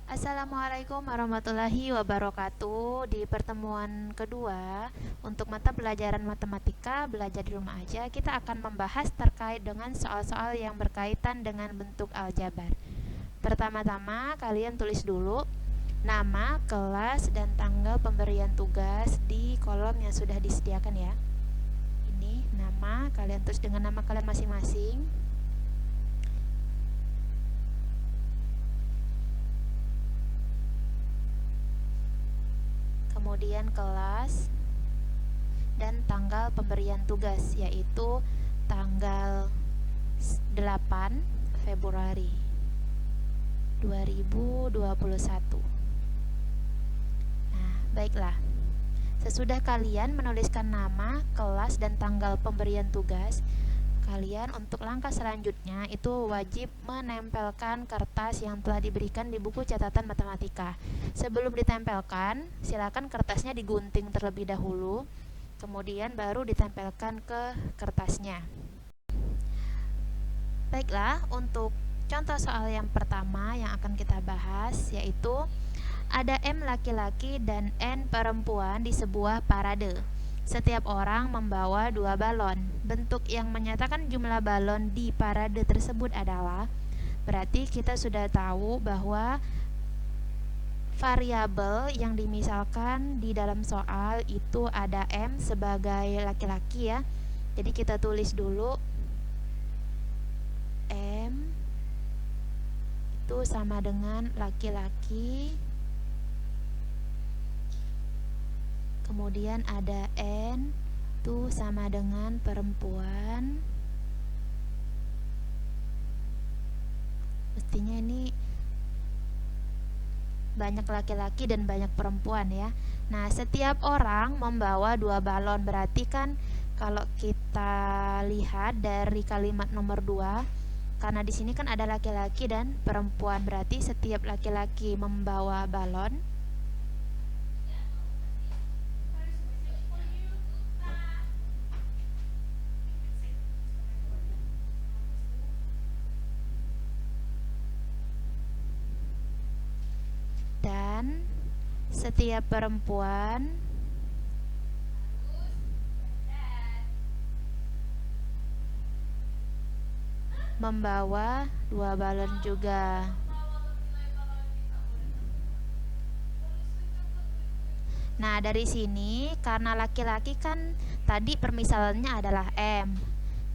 Assalamualaikum warahmatullahi wabarakatuh. Di pertemuan kedua untuk mata pelajaran matematika belajar di rumah aja, kita akan membahas terkait dengan soal-soal yang berkaitan dengan bentuk aljabar. Pertama-tama kalian tulis dulu nama, kelas, dan tanggal pemberian tugas di kolom yang sudah disediakan ya. Ini nama, kalian tulis dengan nama kalian masing-masing. Kemudian kelas dan tanggal pemberian tugas, yaitu tanggal 8 Februari 2021. Nah, baiklah. Sesudah kalian menuliskan nama, kelas, dan tanggal pemberian tugas, kalian untuk langkah selanjutnya itu wajib menempelkan kertas yang telah diberikan di buku catatan matematika. Sebelum ditempelkan, silakan kertasnya digunting terlebih dahulu, kemudian baru ditempelkan ke kertasnya. Baiklah, untuk contoh soal yang pertama yang akan kita bahas yaitu ada M laki-laki dan N perempuan di sebuah parade. Setiap orang membawa 2 balon. Bentuk yang menyatakan jumlah balon di parade tersebut adalah, berarti kita sudah tahu bahwa variabel yang dimisalkan di dalam soal itu ada M sebagai laki-laki ya. Jadi kita tulis dulu M itu sama dengan laki-laki. Kemudian ada N itu sama dengan perempuan. Mestinya ini banyak laki-laki dan banyak perempuan ya. Nah, setiap orang membawa 2 balon. Berarti kan kalau kita lihat dari kalimat nomor 2, karena di sini kan ada laki-laki dan perempuan, berarti setiap laki-laki membawa balon. Dan setiap perempuan membawa 2 balon juga. Nah, dari sini karena laki-laki kan tadi permisalannya adalah M,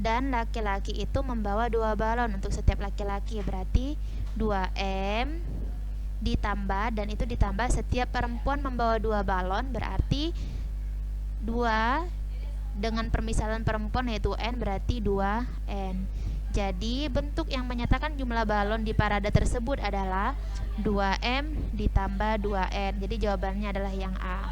dan laki-laki itu membawa 2 balon untuk setiap laki-laki, berarti 2M ditambah, dan itu ditambah setiap perempuan membawa 2 balon, berarti 2 dengan permisalan perempuan yaitu N, berarti 2N. Jadi bentuk yang menyatakan jumlah balon di parade tersebut adalah 2M ditambah 2N. Jadi jawabannya adalah yang A.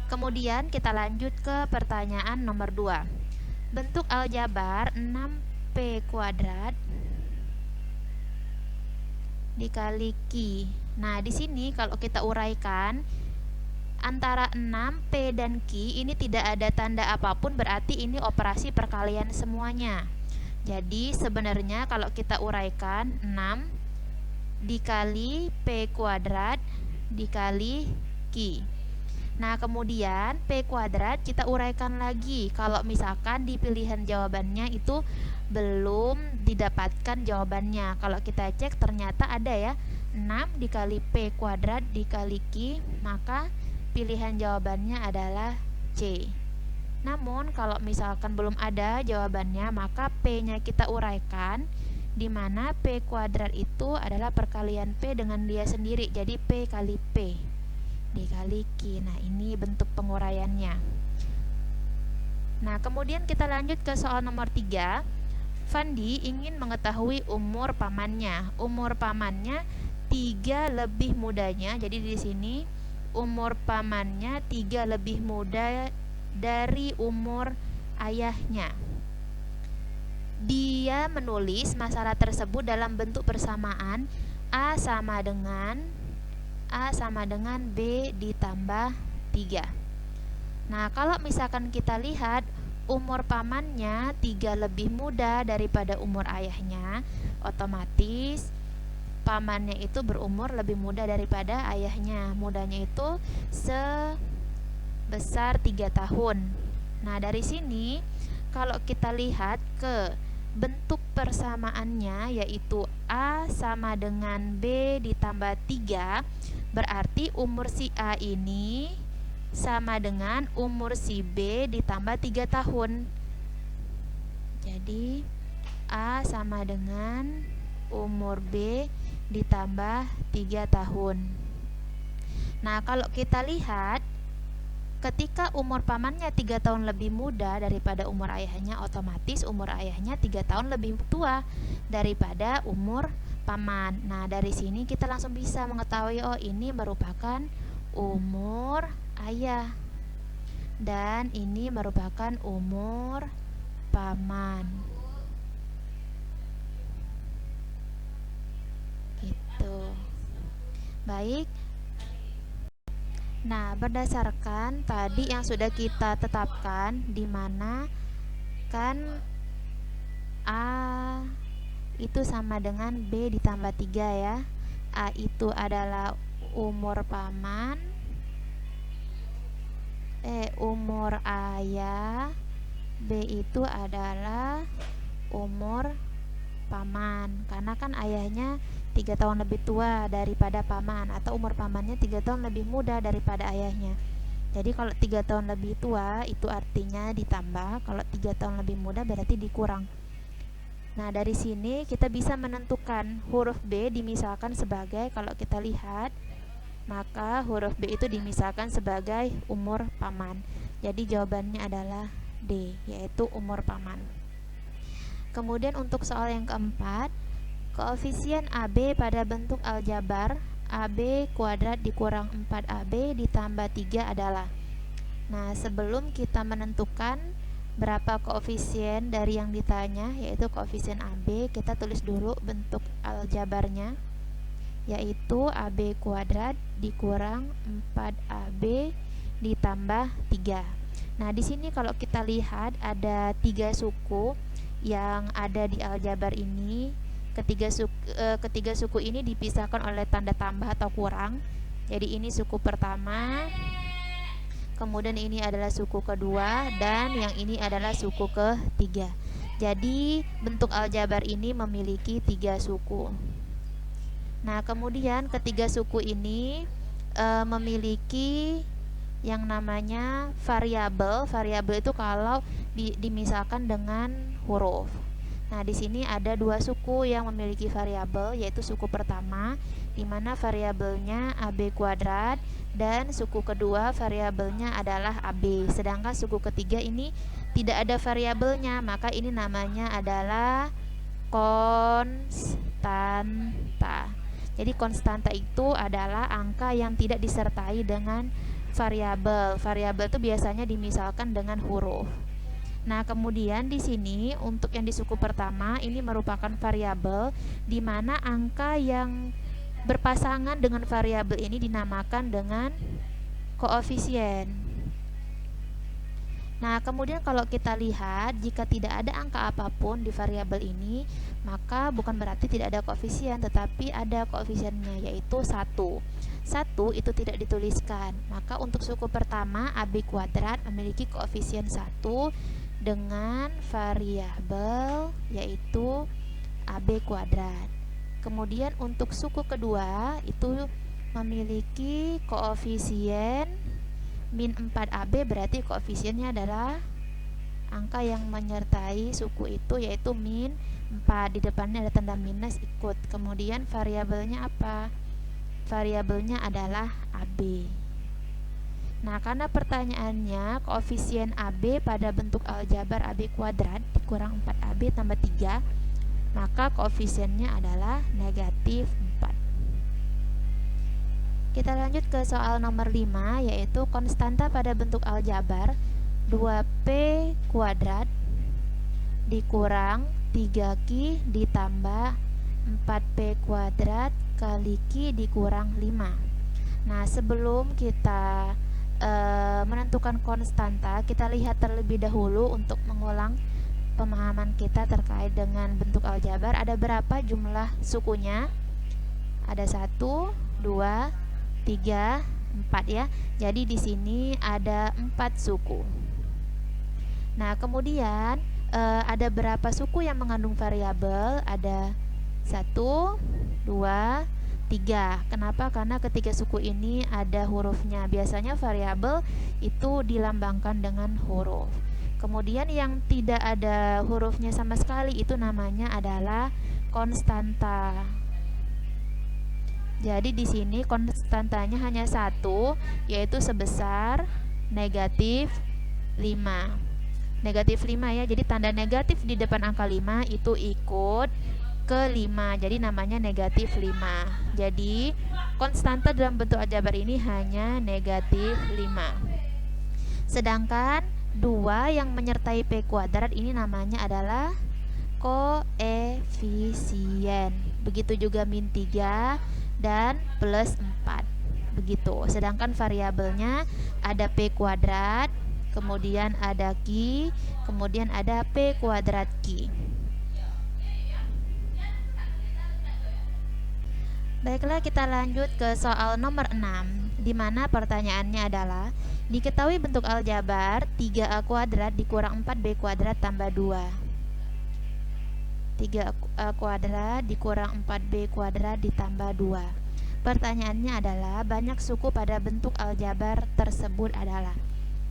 Kemudian kita lanjut ke pertanyaan nomor 2. Bentuk aljabar 6P kuadrat dikali Q. Nah, di sini kalau kita uraikan antara 6P dan Q ini tidak ada tanda apapun, berarti ini operasi perkalian semuanya. Jadi sebenarnya kalau kita uraikan 6 dikali P kuadrat dikali Q. Nah, kemudian P kuadrat kita uraikan lagi. Kalau misalkan di pilihan jawabannya itu belum didapatkan jawabannya, kalau kita cek ternyata ada ya, 6 dikali P kuadrat dikali Q, maka pilihan jawabannya adalah C. Namun kalau misalkan belum ada jawabannya, maka P-nya kita uraikan, di mana P kuadrat itu adalah perkalian P dengan dia sendiri, jadi P kali P dikali Q. Nah, ini bentuk penguraiannya. Nah, kemudian kita lanjut ke soal nomor 3. Fandi ingin mengetahui umur pamannya. Umur pamannya 3 lebih mudanya. Jadi di sini umur pamannya 3 lebih muda dari umur ayahnya. Dia menulis masalah tersebut dalam bentuk persamaan A sama dengan B ditambah 3. Nah, kalau misalkan kita lihat umur pamannya 3 lebih muda daripada umur ayahnya, otomatis pamannya itu berumur lebih muda daripada ayahnya. Mudanya itu sebesar 3 tahun. Nah, dari sini kalau kita lihat ke bentuk persamaannya, yaitu A sama dengan B ditambah 3, berarti umur si A ini sama dengan umur si B ditambah 3 tahun. Jadi A sama dengan umur B ditambah 3 tahun. Nah, kalau kita lihat, ketika umur pamannya 3 tahun lebih muda daripada umur ayahnya, otomatis umur ayahnya 3 tahun lebih tua daripada umur paman. Nah, dari sini kita langsung bisa mengetahui, oh ini merupakan umur ayah dan ini merupakan umur paman. Gitu. Baik. Nah, berdasarkan tadi yang sudah kita tetapkan, di mana kan A itu sama dengan B ditambah 3 ya. A itu adalah umur paman, umur ayah, B itu adalah umur paman. Karena kan ayahnya 3 tahun lebih tua daripada paman, atau umur pamannya 3 tahun lebih muda daripada ayahnya. Jadi kalau 3 tahun lebih tua itu artinya ditambah, kalau 3 tahun lebih muda berarti dikurang. Nah, dari sini kita bisa menentukan huruf B dimisalkan sebagai, kalau kita lihat, maka huruf B itu dimisalkan sebagai umur paman. Jadi jawabannya adalah D, yaitu umur paman. Kemudian untuk soal yang keempat, koefisien AB pada bentuk aljabar AB kuadrat dikurang 4AB ditambah 3 adalah. Nah, sebelum kita menentukan berapa koefisien dari yang ditanya, yaitu koefisien AB, kita tulis dulu bentuk aljabarnya, yaitu AB kuadrat dikurang 4AB ditambah 3. Nah, di sini kalau kita lihat ada 3 suku yang ada di aljabar ini. Ketiga suku ini dipisahkan oleh tanda tambah atau kurang. Jadi ini suku pertama, kemudian ini adalah suku kedua, dan yang ini adalah suku ketiga. Jadi bentuk aljabar ini memiliki 3 suku. Nah, kemudian ketiga suku ini memiliki yang namanya variabel. Variabel itu kalau dimisalkan dengan huruf. Nah, di sini ada 2 suku yang memiliki variabel, yaitu suku pertama di mana variabelnya AB kuadrat, dan suku kedua variabelnya adalah AB. Sedangkan suku ketiga ini tidak ada variabelnya, maka ini namanya adalah konstanta. Jadi konstanta itu adalah angka yang tidak disertai dengan variabel. Variabel itu biasanya dimisalkan dengan huruf. Nah, kemudian di sini untuk yang di suku pertama ini merupakan variabel di mana angka yang berpasangan dengan variabel ini dinamakan dengan koefisien. Nah, kemudian kalau kita lihat, jika tidak ada angka apapun di variabel ini, maka bukan berarti tidak ada koefisien, tetapi ada koefisiennya, yaitu 1. 1 itu tidak dituliskan. Maka untuk suku pertama AB kuadrat memiliki koefisien 1 dengan variabel yaitu AB kuadrat. Kemudian untuk suku kedua itu memiliki koefisien min 4AB, berarti koefisiennya adalah angka yang menyertai suku itu, yaitu min 4. Di depannya ada tanda minus ikut. Kemudian variabelnya apa? Variabelnya adalah AB. Nah, karena pertanyaannya koefisien AB pada bentuk aljabar AB kuadrat dikurang 4AB tambah 3, maka koefisiennya adalah negatif 4. Kita lanjut ke soal nomor 5, yaitu konstanta pada bentuk aljabar 2P kuadrat dikurang 3Q ditambah 4P kuadrat kali Q dikurang 5. Nah, sebelum kita menentukan konstanta, kita lihat terlebih dahulu untuk mengulang pemahaman kita terkait dengan bentuk aljabar. Ada berapa jumlah sukunya? Ada 1, 2, 3, 4 ya. Jadi di sini ada 4 suku. Nah, kemudian ada berapa suku yang mengandung variabel? Ada 1, 2, 3. Kenapa? Karena ketiga suku ini ada hurufnya. Biasanya variabel itu dilambangkan dengan huruf. Kemudian yang tidak ada hurufnya sama sekali itu namanya adalah konstanta. Jadi di sini konstantanya hanya 1, yaitu sebesar negatif 5. Negatif 5 ya. Jadi tanda negatif di depan angka 5 itu ikut ke 5. Jadi namanya negatif 5. Jadi konstanta dalam bentuk aljabar ini hanya negatif 5. Sedangkan 2 yang menyertai P kuadrat ini namanya adalah koefisien. Begitu juga min 3 dan plus 4. Begitu. Sedangkan variabelnya ada P kuadrat, kemudian ada Q, kemudian ada P kuadrat Q. Baiklah, kita lanjut ke soal nomor 6, di mana pertanyaannya adalah diketahui bentuk aljabar 3A kuadrat dikurang 4B kuadrat tambah 2. 3A kuadrat dikurang 4B kuadrat ditambah 2. Pertanyaannya adalah banyak suku pada bentuk aljabar tersebut adalah.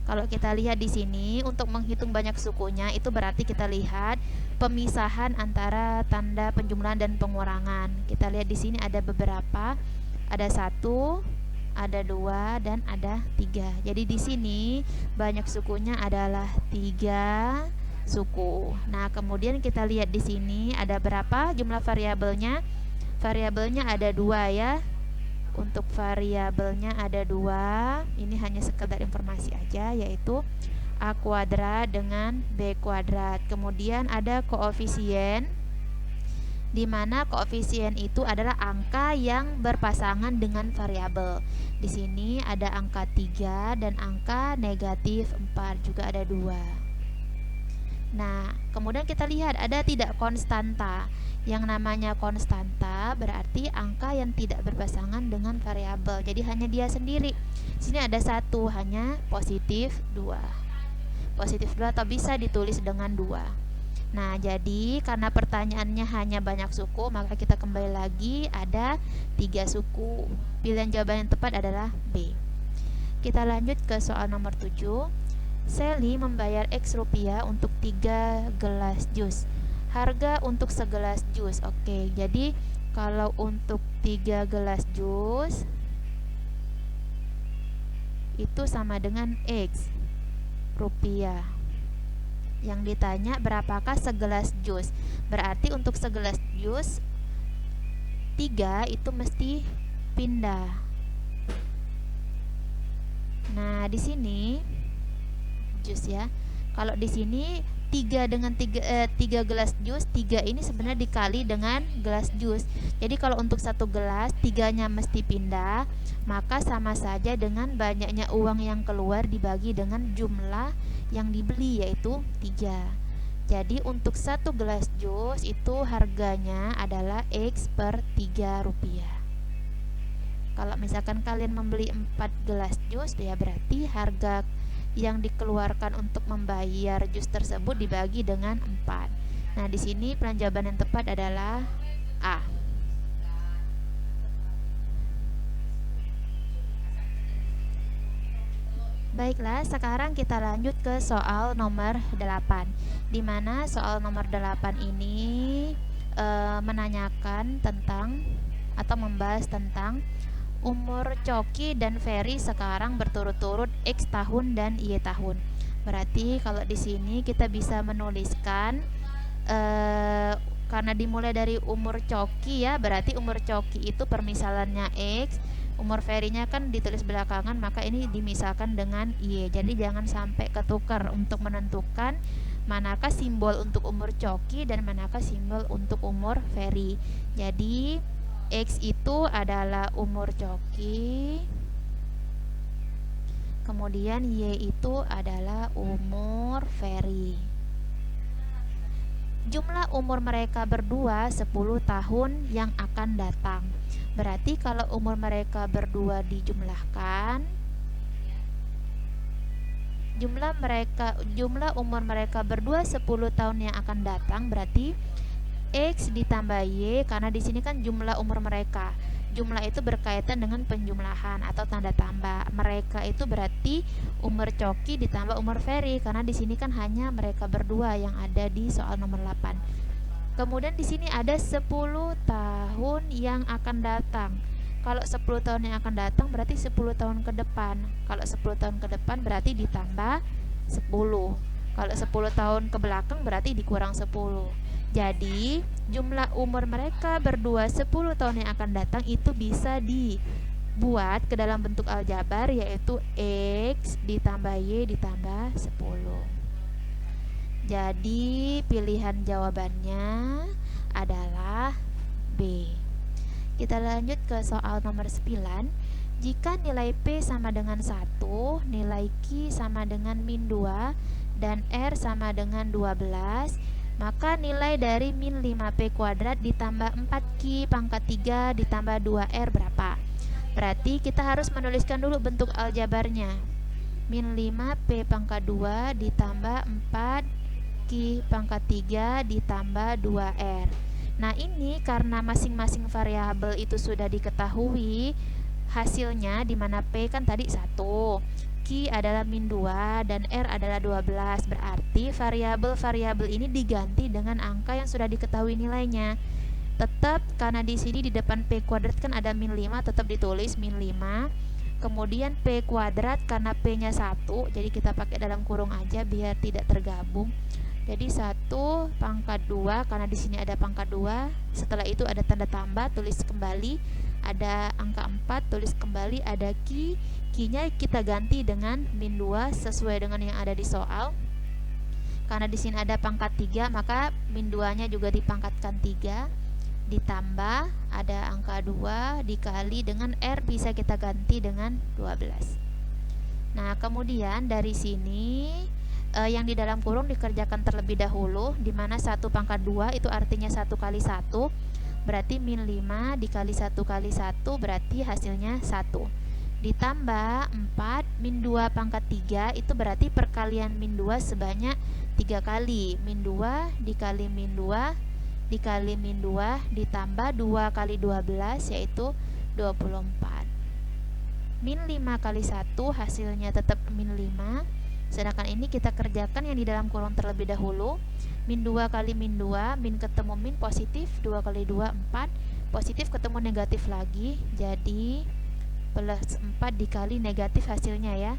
Kalau kita lihat di sini, untuk menghitung banyak sukunya itu berarti kita lihat pemisahan antara tanda penjumlahan dan pengurangan. Kita lihat di sini ada beberapa, ada 1, ada 2, dan ada 3. Jadi di sini banyak sukunya adalah 3 suku. Nah, kemudian kita lihat di sini ada berapa jumlah variabelnya? Variabelnya ada 2 ya. Untuk variabelnya ada 2. Ini hanya sekedar informasi aja, yaitu A kuadrat dengan B kuadrat. Kemudian ada koefisien, di mana koefisien itu adalah angka yang berpasangan dengan variabel. Di sini ada angka 3 dan angka negatif 4, juga ada 2. Nah, kemudian kita lihat ada tidak konstanta. Yang namanya konstanta berarti angka yang tidak berpasangan dengan variabel. Jadi hanya dia sendiri. Sini ada 1, hanya positif 2. Positif 2 atau bisa ditulis dengan 2. Nah, jadi karena pertanyaannya hanya banyak suku, maka kita kembali lagi ada 3 suku. Pilihan jawaban yang tepat adalah B. Kita lanjut ke soal nomor 7. Sally membayar X rupiah untuk 3 gelas jus. Harga untuk segelas jus. Oke, jadi kalau untuk 3 gelas jus itu sama dengan X rupiah. Yang ditanya berapakah segelas jus. Berarti untuk segelas jus 3 itu mesti pindah. Nah, di sini jus ya. Kalau di sini 3 dengan 3 gelas jus, 3 ini sebenarnya dikali dengan gelas jus. Jadi kalau untuk 1 gelas 3-nya mesti pindah, maka sama saja dengan banyaknya uang yang keluar dibagi dengan jumlah yang dibeli, yaitu 3. Jadi untuk 1 gelas jus itu harganya adalah X per 3 rupiah. Kalau misalkan kalian membeli 4 gelas jus, ya berarti harga yang dikeluarkan untuk membayar jus tersebut dibagi dengan 4. Nah, di sini pilihan jawaban yang tepat adalah A. Baiklah, sekarang kita lanjut ke soal nomor 8, di mana soal nomor 8 ini menanyakan tentang atau membahas tentang umur Coki dan Ferry sekarang berturut-turut X tahun dan Y tahun. Berarti kalau di sini kita bisa menuliskan karena dimulai dari umur Coki ya, berarti umur Coki itu permisalannya X, umur Ferry-nya kan ditulis belakangan, maka ini dimisalkan dengan Y. Jadi jangan sampai ketukar untuk menentukan manakah simbol untuk umur Coki dan manakah simbol untuk umur Ferry. Jadi X itu adalah umur Coki, kemudian Y itu adalah umur Ferry. Jumlah umur mereka berdua 10 tahun yang akan datang. Berarti kalau umur mereka berdua dijumlahkan, jumlah umur mereka berdua 10 tahun yang akan datang, berarti X ditambah Y, karena di sini kan jumlah umur mereka. Jumlah itu berkaitan dengan penjumlahan atau tanda tambah. Mereka itu berarti umur Coki ditambah umur Ferry, karena di sini kan hanya mereka berdua yang ada di soal nomor 8. Kemudian di sini ada 10 tahun yang akan datang. Kalau 10 tahun yang akan datang berarti 10 tahun ke depan. Kalau 10 tahun ke depan berarti ditambah 10. Kalau 10 tahun ke belakang berarti dikurang 10. Jadi jumlah umur mereka berdua 10 tahun yang akan datang itu bisa dibuat ke dalam bentuk aljabar, yaitu X ditambah Y ditambah 10. Jadi pilihan jawabannya adalah B. Kita lanjut ke soal nomor 9. Jika nilai P sama dengan 1, nilai Q sama dengan min 2, dan R sama dengan 12, maka nilai dari min 5P kuadrat ditambah 4Q pangkat 3 ditambah 2R berapa? Berarti kita harus menuliskan dulu bentuk aljabarnya. Min 5P pangkat 2 ditambah 4Q pangkat 3 ditambah 2R. Nah ini karena masing-masing variabel itu sudah diketahui hasilnya, dimana P kan tadi 1, Q adalah min 2, dan R adalah 12. Berarti variabel-variabel ini diganti dengan angka yang sudah diketahui nilainya. Tetap karena di sini di depan P kuadrat kan ada min 5, tetap ditulis min 5. Kemudian P kuadrat karena P-nya 1, jadi kita pakai dalam kurung aja biar tidak tergabung. Jadi 1 pangkat 2, karena di sini ada pangkat 2. Setelah itu ada tanda tambah, tulis kembali. Ada angka 4, tulis kembali. Ada Q, Q-nya kita ganti dengan min 2 sesuai dengan yang ada di soal. Karena di sini ada pangkat 3, maka min 2-nya juga dipangkatkan 3. Ditambah ada angka 2 dikali dengan R, bisa kita ganti dengan 12. Nah, kemudian dari sini yang di dalam kurung dikerjakan terlebih dahulu, di mana 1 pangkat 2 itu artinya 1 kali 1, berarti min 5 dikali 1 kali 1 berarti hasilnya 1. Ditambah 4 min 2 pangkat 3 itu berarti perkalian min 2 sebanyak 3 kali. Min 2 dikali min 2 dikali min 2 ditambah 2 kali 12 yaitu 24. Min 5 kali 1 hasilnya tetap min 5. Sedangkan ini kita kerjakan yang di dalam kurung terlebih dahulu. Min 2 kali min 2, min ketemu min positif, 2 kali 2 4, positif ketemu negatif lagi, jadi plus 4 dikali negatif hasilnya ya,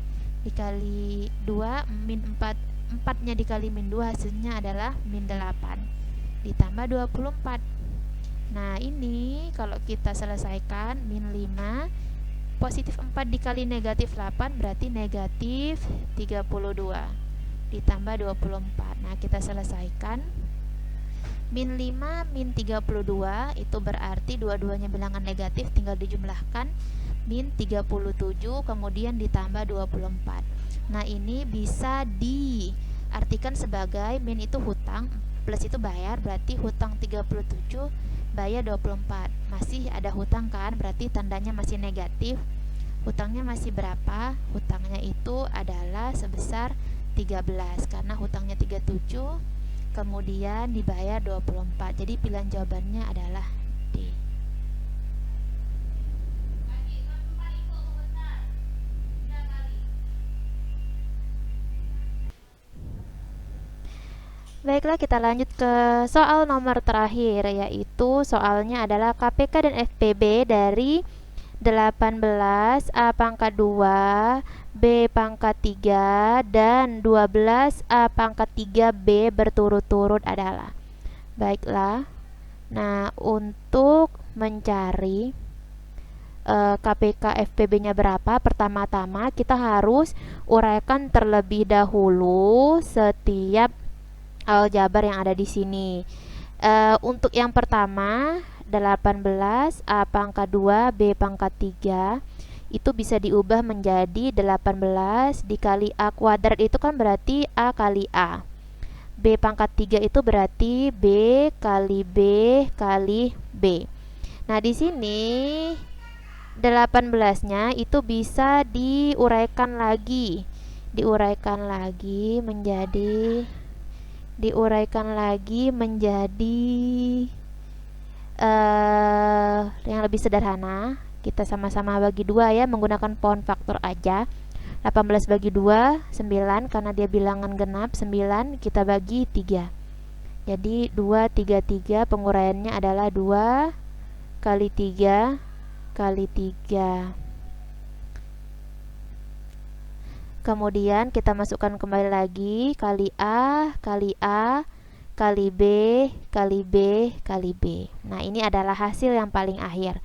dikali 2, min 4, 4 nya dikali min 2 hasilnya adalah min 8 ditambah 24. Nah ini kalau kita selesaikan, min 5 positif 4 dikali negatif 8 berarti negatif 32 ditambah 24. Nah kita selesaikan, min 5 min 32 itu berarti dua-duanya bilangan negatif, tinggal dijumlahkan, min 37 kemudian ditambah 24. Nah ini bisa diartikan sebagai min itu hutang, plus itu bayar, berarti hutang 37 bayar 24. Masih ada hutang kan, berarti tandanya masih negatif. Hutangnya masih berapa? Hutangnya itu adalah sebesar 13, karena hutangnya 37 kemudian dibayar 24. Jadi pilihan jawabannya adalah D. Baiklah, kita lanjut ke soal nomor terakhir, yaitu soalnya adalah KPK dan FPB dari 18 A pangkat 2 B pangkat 3 dan 12 A pangkat 3 B berturut-turut adalah. Baiklah, nah untuk mencari KPK FPB nya berapa, pertama-tama kita harus uraikan terlebih dahulu setiap aljabar yang ada di sini. Untuk yang pertama 18 A pangkat 2 B pangkat 3 itu bisa diubah menjadi 18 dikali A kuadrat, itu kan berarti A kali A. B pangkat 3 itu berarti B kali B kali B. Nah, di sini 18-nya itu bisa diuraikan lagi. Diuraikan lagi menjadi yang lebih sederhana. Kita sama-sama bagi 2 ya, menggunakan pohon faktor aja. 18 bagi 2, 9, karena dia bilangan genap, 9 kita bagi 3. Jadi 2, 3, 3, penguraiannya adalah 2 kali 3 kali 3. Kemudian kita masukkan kembali lagi, kali A, kali A, kali B, kali B, kali B. Nah, ini adalah hasil yang paling akhir.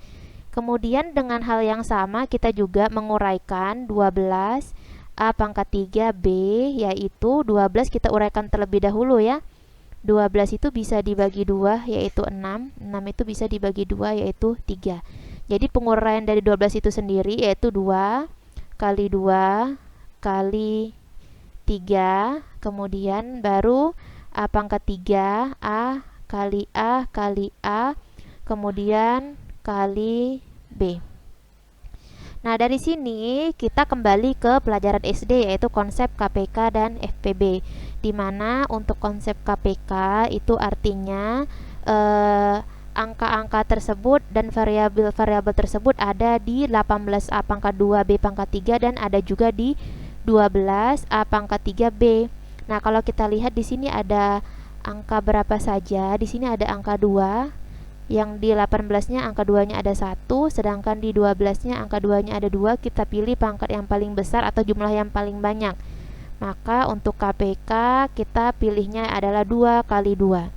Kemudian dengan hal yang sama kita juga menguraikan 12 A pangkat 3B, yaitu 12 kita uraikan terlebih dahulu ya. 12 itu bisa dibagi 2 yaitu 6. 6 itu bisa dibagi 2 yaitu 3. Jadi penguraian dari 12 itu sendiri yaitu 2 kali 2 kali 3, kemudian baru A pangkat 3, A kali A kali A, kemudian kali B. Nah, dari sini kita kembali ke pelajaran SD, yaitu konsep KPK dan FPB, di mana untuk konsep KPK itu artinya angka-angka tersebut dan variabel-variabel tersebut ada di 18A pangkat 2 B pangkat 3 dan ada juga di 12A pangkat 3 B. Nah, kalau kita lihat di sini ada angka berapa saja? Di sini ada angka 2. Yang di 18-nya angka 2-nya ada 1, sedangkan di 12-nya angka 2-nya ada 2. Kita pilih pangkat yang paling besar atau jumlah yang paling banyak. Maka untuk KPK kita pilihnya adalah 2 kali 2.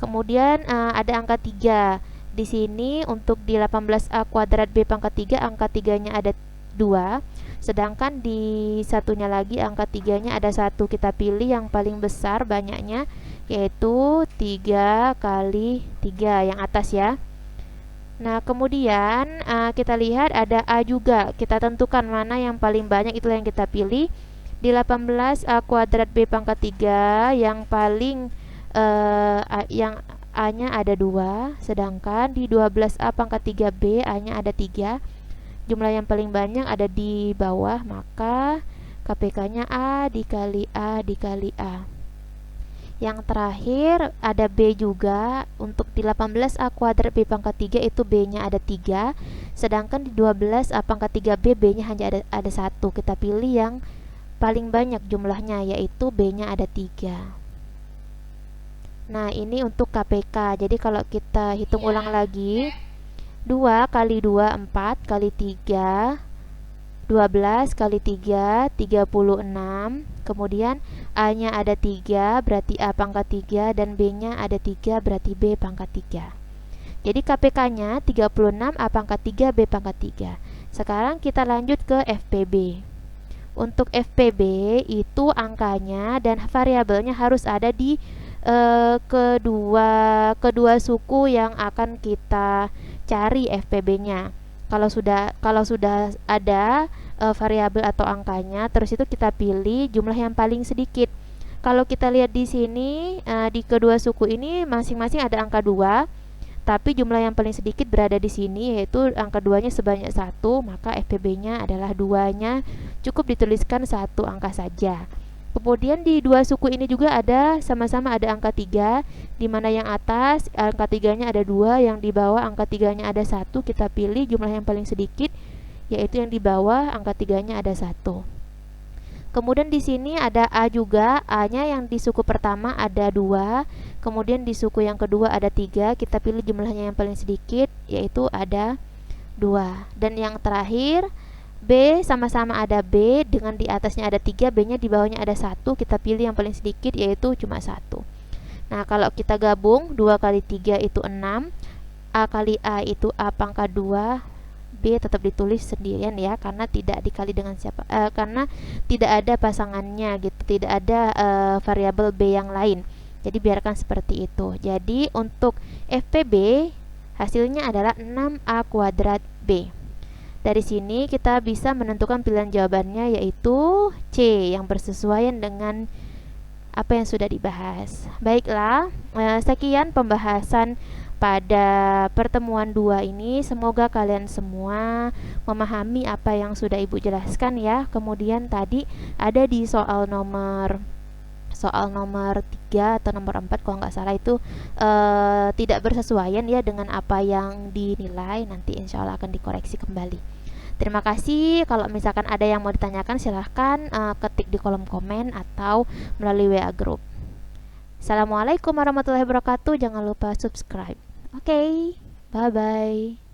Kemudian ada angka 3. Di sini untuk di 18A kuadrat B pangkat 3, angka 3-nya ada 2. Sedangkan di satunya lagi angka 3-nya ada 1. Kita pilih yang paling besar banyaknya, yaitu 3 kali 3 yang atas ya. Nah, kemudian kita lihat ada A juga. Kita tentukan mana yang paling banyak, itulah yang kita pilih. Di 18A kuadrat B pangkat 3 yang paling yang A-nya ada 2, sedangkan di 12A pangkat 3B A-nya ada 3. Jumlah yang paling banyak ada di bawah, maka KPK-nya A dikali A dikali A. Yang terakhir ada B juga. Untuk di 18A kuadrat B pangkat 3 itu B-nya ada 3, sedangkan di 12A pangkat 3B B-nya hanya ada 1. Kita pilih yang paling banyak jumlahnya, yaitu B-nya ada 3. Nah, ini untuk KPK. Jadi kalau kita hitung ulang lagi, 2 kali 2 4 kali 3 12 kali 3 36. Kemudian A-nya ada 3, berarti A pangkat 3, dan B-nya ada 3, berarti B pangkat 3. Jadi KPK-nya 36, A pangkat 3, B pangkat 3. Sekarang kita lanjut ke FPB. Untuk FPB itu angkanya dan variabelnya harus ada di kedua suku yang akan kita cari FPB-nya. Kalau sudah ada variabel atau angkanya, terus itu kita pilih jumlah yang paling sedikit. Kalau kita lihat di sini di kedua suku ini masing-masing ada angka 2, tapi jumlah yang paling sedikit berada di sini, yaitu angka 2-nya sebanyak 1, maka FPB-nya adalah 2-nya cukup dituliskan 1 angka saja. Kemudian di dua suku ini juga ada sama-sama ada angka 3, di mana yang atas angka 3-nya ada 2, yang di bawah angka 3-nya ada 1. Kita pilih jumlah yang paling sedikit, yaitu yang di bawah angka 3-nya ada 1. Kemudian di sini ada A juga. A-nya yang di suku pertama ada 2, kemudian di suku yang kedua ada 3. Kita pilih jumlahnya yang paling sedikit, yaitu ada 2. Dan yang terakhir B, sama-sama ada B, dengan di atasnya ada 3, B-nya di bawahnya ada 1. Kita pilih yang paling sedikit, yaitu cuma 1. Nah, kalau kita gabung 2 kali 3 itu 6, A kali A itu A pangkat 2, B tetap ditulis sendirian ya, karena tidak dikali dengan siapa, karena tidak ada pasangannya gitu, tidak ada variabel B yang lain. Jadi biarkan seperti itu. Jadi untuk FPB hasilnya adalah 6A kuadrat B. Dari sini kita bisa menentukan pilihan jawabannya, yaitu C, yang bersesuaian dengan apa yang sudah dibahas. Baiklah, sekian pembahasan pada pertemuan 2 ini. Semoga kalian semua memahami apa yang sudah Ibu jelaskan ya. Kemudian tadi ada di soal nomor 3 atau nomor 4 kalau nggak salah itu tidak bersesuaian ya dengan apa yang dinilai. Nanti insya Allah akan dikoreksi kembali. Terima kasih. Kalau misalkan ada yang mau ditanyakan silahkan ketik di kolom komen atau melalui WA group. Assalamualaikum warahmatullahi wabarakatuh. Jangan lupa subscribe. Oke, bye-bye.